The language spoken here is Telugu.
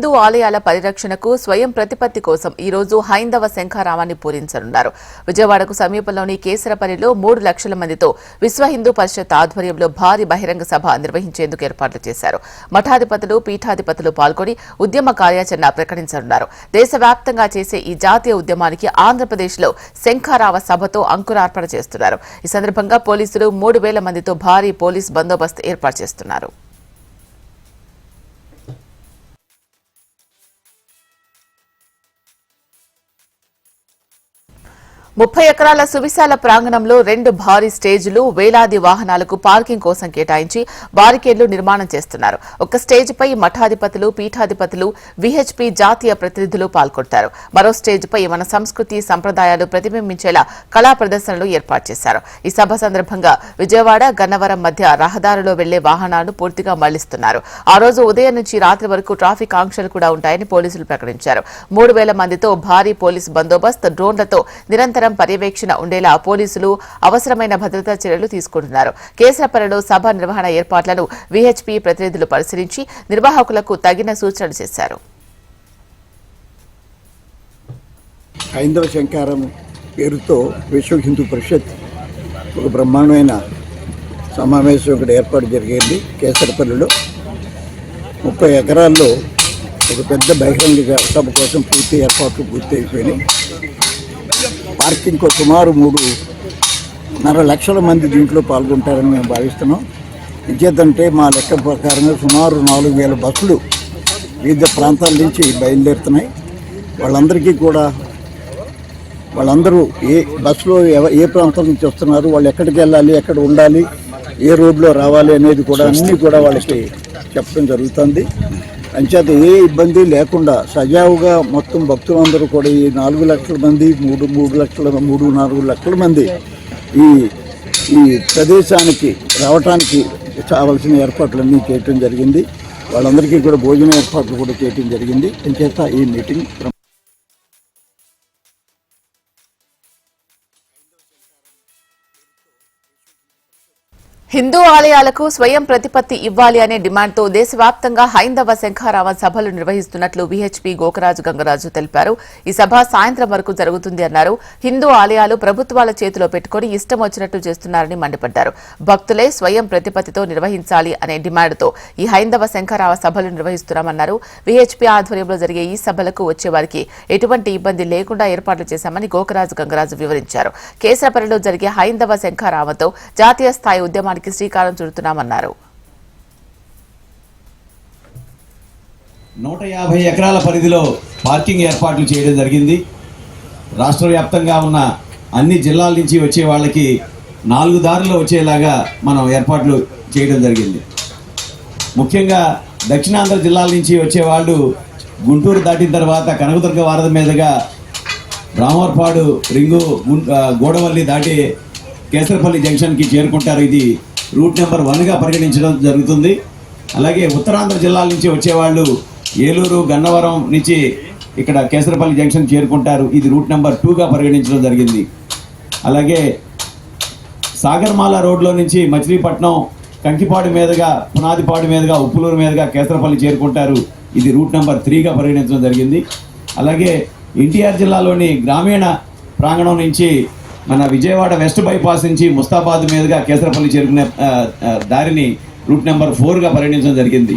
హిందూ ఆలయాల పరిరక్షణకు స్వయం ప్రతిపత్తి కోసం ఈ రోజు హైందవ శంఖారావాన్ని పూరించనున్నారు. విజయవాడకు సమీపంలోని కేసరపల్లిలో 3 లక్షల మందితో విశ్వ హిందూ పరిషత్ ఆధ్వర్యంలో భారీ బహిరంగ సభ నిర్వహించేందుకు ఏర్పాట్లు చేశారు. మఠాధిపతులు, పీఠాధిపతులు పాల్గొని ఉద్యమ కార్యాచరణ ప్రకటించనున్నారు. దేశవ్యాప్తంగా చేసే ఈ జాతీయ ఉద్యమానికి ఆంధ్రప్రదేశ్లో శంఖారావ సభతో అంకురార్పణ చేస్తున్నారు. ఈ సందర్భంగా పోలీసులు 3,000 మందితో భారీ పోలీస్ బందోబస్తు ఏర్పాటు చేస్తున్నారు. 30 ఎకరాల సువిశాల ప్రాంగణంలో 2 భారీ స్టేజీలు, వేలాది వాహనాలకు పార్కింగ్ కోసం కేటాయించి బారికేడ్లు నిర్మాణం చేస్తున్నారు. ఒక స్టేజ్పై మఠాధిపతులు, పీఠాధిపతులు, విహెచ్పీ జాతీయ ప్రతినిధులు పాల్గొంటారు. మరో స్టేజ్పై మన సంస్కృతి, సంప్రదాయాలు ప్రతిబింబించేలా కళా ప్రదర్శనలు ఏర్పాటు చేశారు. ఈ సభ సందర్భంగా విజయవాడ, గన్నవరం మధ్య రహదారిలో వెళ్లే వాహనాలను పూర్తిగా మళ్లిస్తున్నారు. ఆ రోజు ఉదయం నుంచి రాత్రి వరకు ట్రాఫిక్ ఆంక్షలు కూడా ఉంటాయని పోలీసులు ప్రకటించారు. 3,000 మందితో భారీ పోలీసు బందోబస్తు, డ్రోన్లతో నిరంతరం పర్యవేక్షణ ఉండేలా పోలీసులు అవసరమైన భద్రతా చర్యలు తీసుకుంటున్నారు. కేసరపల్లిలో సభ నిర్వహణ ఏర్పాట్లను విహెచ్పీ ప్రతినిధులు పరిశీలించి నిర్వాహకులకు తగిన సూచనలు చేశారు. హైందవ శంఖారం పేరుతో విశ్వ హిందూ పరిషత్ ఒక బ్రహ్మాండమైన సమావేశం ఇక్కడ ఏర్పాటు జరిగింది. కేసరపల్లిలో 30 ఎకరాల్లో ఒక పెద్ద బహిరంగ సభ కోసం ఏర్పాట్లు పూర్తి అయిపోయినాయి. పార్కింగ్కు సుమారు 3.5 లక్షల మంది దీంట్లో పాల్గొంటారని మేము భావిస్తున్నాం. ఇంకేదంటే మా లెక్క ప్రకారంగా సుమారు 4,000 బస్సులు వివిధ ప్రాంతాల నుంచి బయలుదేరుతున్నాయి. వాళ్ళందరికీ కూడా వాళ్ళందరూ ఏ బస్సులో ఏ ప్రాంతం నుంచి వస్తున్నారు, వాళ్ళు ఎక్కడికి వెళ్ళాలి, ఎక్కడ ఉండాలి, ఏ రోడ్లో రావాలి అనేది కూడా అన్నీ కూడా వాళ్ళకి చెప్పడం జరుగుతుంది. అంచేత ఏ ఇబ్బంది లేకుండా సజావుగా మొత్తం భక్తులందరూ కూడా ఈ 4 లక్షల మంది 3-4 లక్షల మంది ఈ ప్రదేశానికి రావటానికి కావలసిన ఏర్పాట్లన్నీ చేయటం జరిగింది. వాళ్ళందరికీ కూడా భోజన ఏర్పాట్లు కూడా చేయటం జరిగింది. అంచేత ఈ మీటింగ్ హిందూ ఆలయాలకు స్వయం ప్రతిపత్తి ఇవ్వాలి అనే డిమాండ్తో దేశవ్యాప్తంగా హైందవ శంఖారావ సభలు నిర్వహిస్తున్నట్లు విహెచ్పీ గోకరాజు గంగరాజు తెలిపారు. ఈ సభ సాయంత్రం వరకు జరుగుతుంది అన్నారు. హిందూ ఆలయాలు ప్రభుత్వాల చేతిలో పెట్టుకుని ఇష్టం వచ్చినట్లు చేస్తున్నారని మండిపడ్డారు. భక్తులే స్వయం ప్రతిపత్తితో నిర్వహించాలి అనే డిమాండ్తో ఈ హైందవ శంఖారావ సభలు నిర్వహిస్తున్నామన్నారు. విహెచ్పీ ఆధ్వర్యంలో జరిగే ఈ సభలకు వచ్చేవారికి ఎటువంటి ఇబ్బంది లేకుండా ఏర్పాట్లు చేశామని గోకరాజు గంగరాజు వివరించారు. కేసరపల్లిలో జరిగే హైందవ శంఖారావతో జాతీయ స్థాయి ఉద్యమానికి శ్రీకారం చుడుతున్నామన్నారు. 150 ఎకరాల పరిధిలో పార్కింగ్ ఏర్పాట్లు చేయడం జరిగింది. రాష్ట్ర వ్యాప్తంగా ఉన్న అన్ని జిల్లాల నుంచి వచ్చే వాళ్ళకి 4 దారుల్లో వచ్చేలాగా మనం ఏర్పాట్లు చేయడం జరిగింది. ముఖ్యంగా దక్షిణాంధ్ర జిల్లాల నుంచి వచ్చేవాళ్ళు గుంటూరు దాటిన తర్వాత కనకదుర్గ వారధి మీదుగా రామవరపాడు, రింగు, గోడవల్లి దాటి కేసరపల్లి జంక్షన్కి చేరుకుంటారు. ఇది రూట్ నెంబర్ 1గా పరిగణించడం జరుగుతుంది. అలాగే ఉత్తరాంధ్ర జిల్లాల నుంచి వచ్చేవాళ్ళు ఏలూరు, గన్నవరం నుంచి ఇక్కడ కేసరపల్లి జంక్షన్ చేరుకుంటారు. ఇది రూట్ నెంబర్ 2గా పరిగణించడం జరిగింది. అలాగే సాగర్మాల రోడ్లో నుంచి మచిలీపట్నం, కంకిపాడు మీదుగా, పునాదిపాడు మీదుగా, ఉప్పులూరు మీదుగా కేసరపల్లి చేరుకుంటారు. ఇది రూట్ నెంబర్ 3గా పరిగణించడం జరిగింది. అలాగే ఎన్టీఆర్ జిల్లాలోని గ్రామీణ ప్రాంగణం నుంచి మన విజయవాడ వెస్ట్ బైపాస్ నుంచి ముస్తాబాద్ మీదుగా కేసరపల్లి చేరుకునే దారిని రూట్ నెంబర్ 4గా పరిగణించడం జరిగింది.